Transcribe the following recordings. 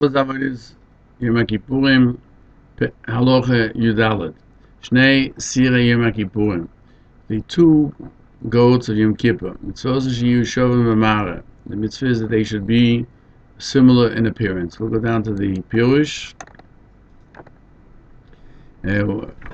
Mosdos Yom HaKippurim Halacha Yudalet. Shnei Sirei Yom HaKippurim. The two goats of Yom Kippur. Mitzvos shiur shovim v'mara. The mitzvah is that they should be similar in appearance. We'll go down to the Peirush.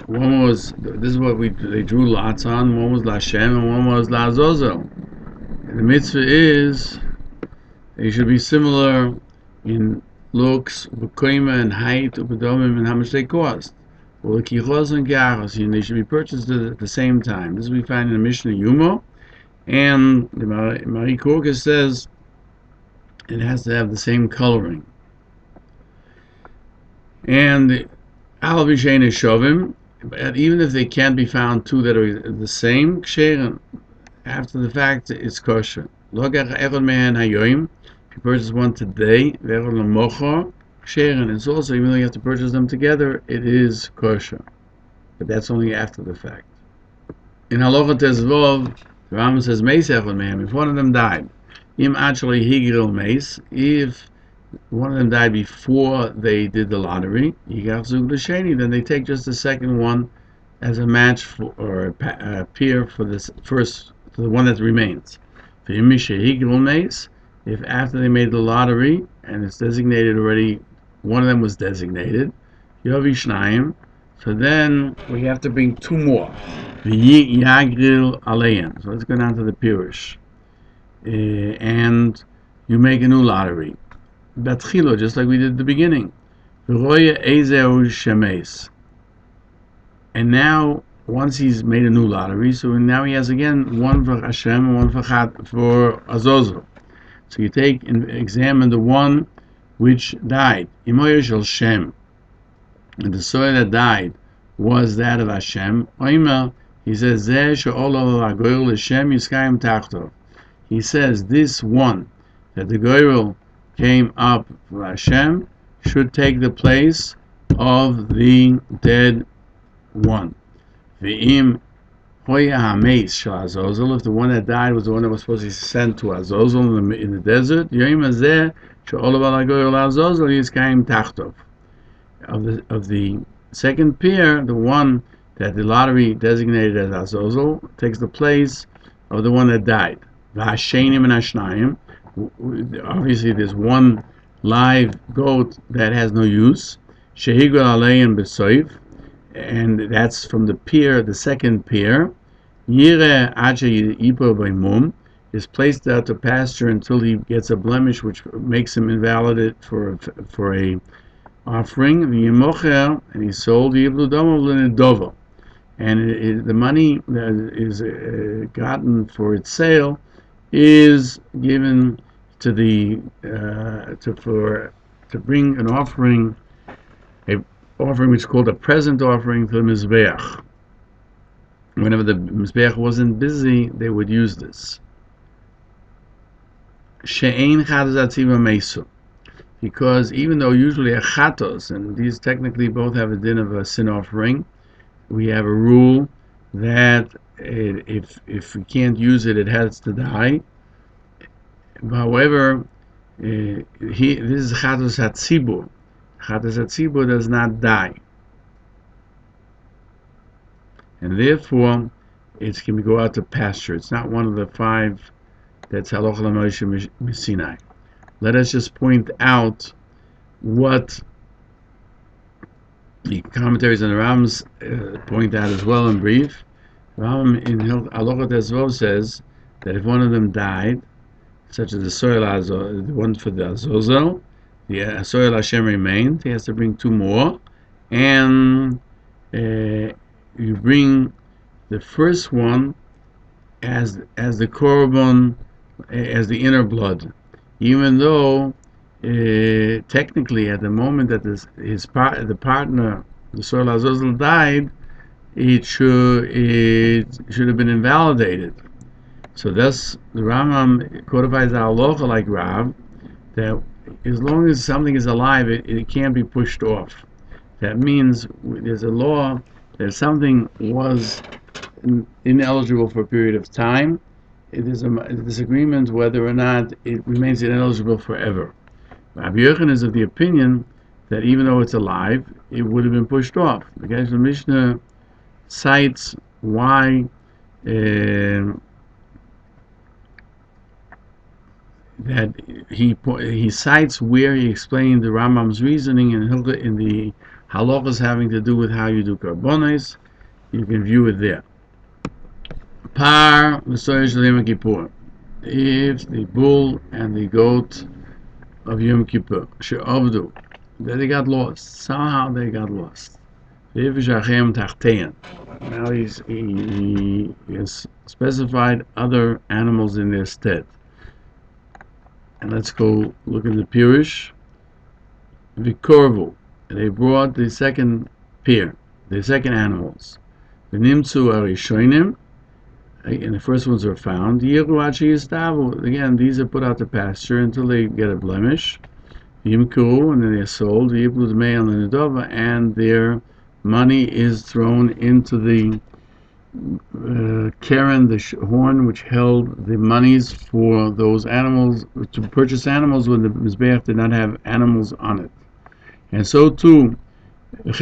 One was, this is what they drew lots on. One was Lashem and one was La'azozel. The mitzvah is they should be similar in looks, b'koima and height, u'bedomim, and how much they cost. Or kichos and kiachos, and they should be purchased at the same time. This we find in the Mishnah Yumo, and the Marie Korka says it has to have the same coloring. And al b'shein shovim, even if they can't be found two that are the same, ksherin, after the fact it's kosher. Logach echad me'en hayoim. If you purchase one today, it's also, even though you have to purchase them together, it is kosher. But that's only after the fact. In Halacha Tezvov, the Rambam says, Meis echad me'en, if one of them died, im actually higil meis, if one of them died before they did the lottery, then they take just the second one as a match for, or a peer for this first, for the one that remains. If after they made the lottery and it's designated already, one of them was designated, Yovi Shnayim, so then we have to bring two more. Yagril Aleim. So let's go down to the Peirush. And you make a new lottery. Batchilo, just like we did at the beginning. And now, once he's made a new lottery, so now he has again one for Hashem and one for Azozel. So you take and examine the one which died. Imoyer shel Shem. And the soil that died was that of Hashem. Oimer, he says, Zeh she'olo ha'goyel l'Shem yiskayim tachtov. He says, this one that the goyel came up for Hashem should take the place of the dead one. V'im hoya ha'meis shel Azozel, if the one that died was the one that was supposed to be sent to Azozel in the desert, yoim hazeh she'olav al hagoyel Azozel yiskayim tachtov. Of the second pair, the one that the lottery designated as Azozel takes the place of the one that died. V'hashenim and hashnayim. Obviously, there's one live goat that has no use. Shehigol alein b'soif, and that's from the pier, the second pier. Yire ache yipo b'mum is placed out to pasture until he gets a blemish, which makes him invalid for a offering. V'yimocher, and he's sold yivlu domo l'nedovo, and the money that is gotten for its sale is given to the to bring an offering which is called a present offering to the Mizbeach. Whenever the Mizbeach wasn't busy, they would use this. She'ein chatos atziva meisu, because even though usually a chatos, and these technically both have a din of a sin offering, we have a rule that if we can't use it, it has to die. However, this is chatos hatzibur. Chatos hatzibur does not die, and therefore it can go out to pasture. It's not one of the five that's halacha l'Moshe Sinai. Let us just point out what the commentaries on the Rambams point out as well in brief. Rambam in Halacha Tezvov says that if one of them died, such as the soil the one for the Azozel, the soil Hashem remained, he has to bring two more, and you bring the first one as the korban, as the inner blood, even though technically at the moment that the partner, the soil Azozel, died, it should have been invalidated. So thus the Rambam codifies the halacha like Rav, that as long as something is alive, it can't be pushed off. That means there's a law that if something was ineligible for a period of time, it is a disagreement whether or not it remains ineligible forever. Rabbi Yochanan is of the opinion that even though it's alive, it would have been pushed off. The guy from Mishnah cites why that he cites where he explained the Rambam's reasoning in the halachas having to do with how you do karbonos. You can view it there. Par v'soyer shel Yom Kippur. If the bull and the goat of Yom Kippur she'avdu, that they got lost. Somehow they got lost. Now he has specified other animals in their stead. And let's go look in the Peirush. Vikorvu. They brought the second pair, the second animals. The nimtzu arishonim, and the first ones are found. Again, these are put out to pasture until they get a blemish. Yimkuru, and then they're sold. And their money is thrown into the keren, the horn which held the monies for those animals, to purchase animals when the Mizbeach did not have animals on it. And so too, if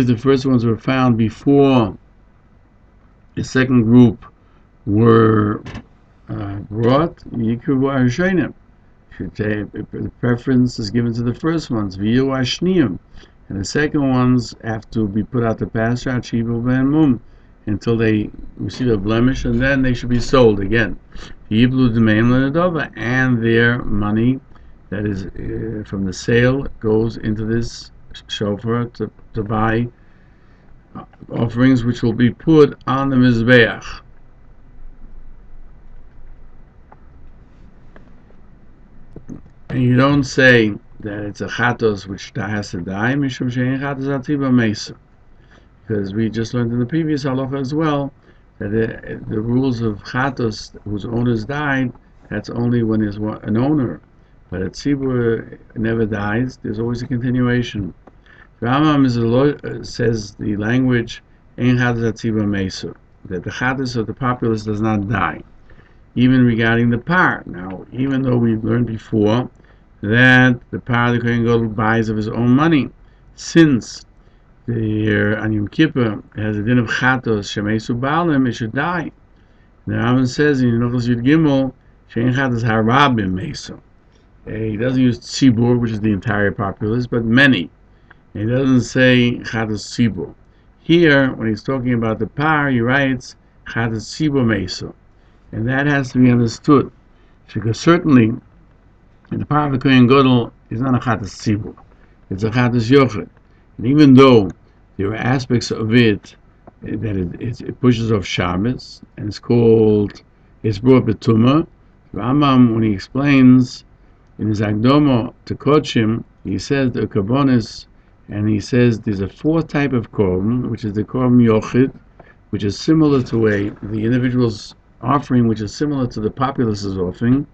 the first ones were found before the second group were brought, the preference is given to the first ones, and the second ones have to be put out to pasture until they receive a blemish, and then they should be sold again. And their money that is from the sale goes into this shofar to buy offerings which will be put on the Mizbeach. And you don't say that it's a chatos which has to die, mishum she'ein chatos atiba meisa, because we just learned in the previous halacha as well that the rules of chatos whose owners died, that's only when there's an owner, but a tzibur never dies. There's always a continuation. Rambam says the language ein chatos atiba meisa, that the chatos of the populace does not die, even regarding the par. Now, even though we've learned before that the par the Kohen Gadol buys of his own money, since the year on Yom Kippur has a din of chatos shemesu baalim, it should die. The Rambam says in Hilchos Yud Gimel, shein chatos harabim mesu. He doesn't use tzibur, which is the entire populace, but many. He doesn't say chatos tzibur. Here, when he's talking about the par, he writes chatos tzibur mesu, and that has to be understood, because certainly the par of the Kohen Gadol is not a chatos tzibur; it's a chatos yochid. And even though there are aspects of it that it pushes off Shabbos, and it's brought betuma, Rambam, when he explains in his Akdomo to Kodshim, he says the karbonis, and he says there's a fourth type of korban, which is the korban yochid, which is similar to the individual's offering, which is similar to the populace's offering,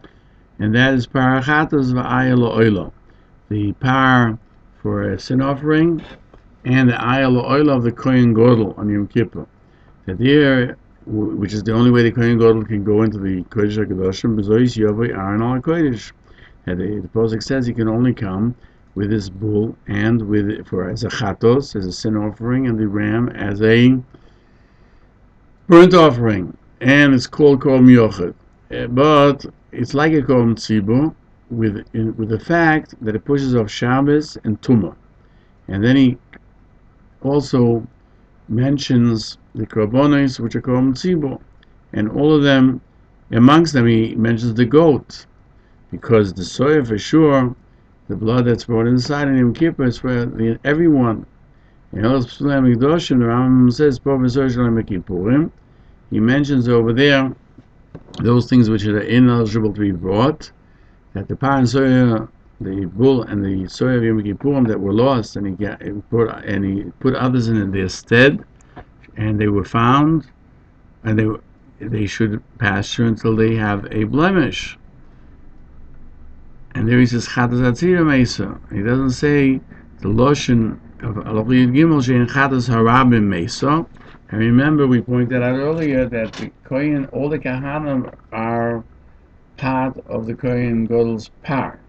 and that is parachatas v'ayah lo'oilo, the par for a sin offering, and the ayah lo'oilo of the Kohen Gadol on Yom Kippur. That there, which is the only way the Kohen Gadol can go into the Kodesh HaKadoshim, b'zois yovei aron al kodesh. The Pasuk says he can only come with his bull and as a chatos, as a sin offering, and the ram as a burnt offering, and it's called korban yochid. But it's like a korban tzibur with the fact that it pushes off Shabbos and Tumah. And then he also mentions the karbonos, which are korban tzibur, and all of them, amongst them he mentions the goat, because the soya for sure, the blood that's brought inside in Yom Kippur is for everyone. In Hilchos Yom HaKippurim, the Rambam says, he mentions over there those things which are ineligible to be brought, that the par and soya, the bull and the soya of Yom Kippurim that were lost, and he put others in their stead, and they were found, and they should pasture until they have a blemish. And there he says chatas atzira meisa. He doesn't say the lotion of Alachiyud Gimel shein chatas harabim meisa. And remember, we pointed out earlier that the Kohen, all the Kahanim are part of the Kohen Gadol's par.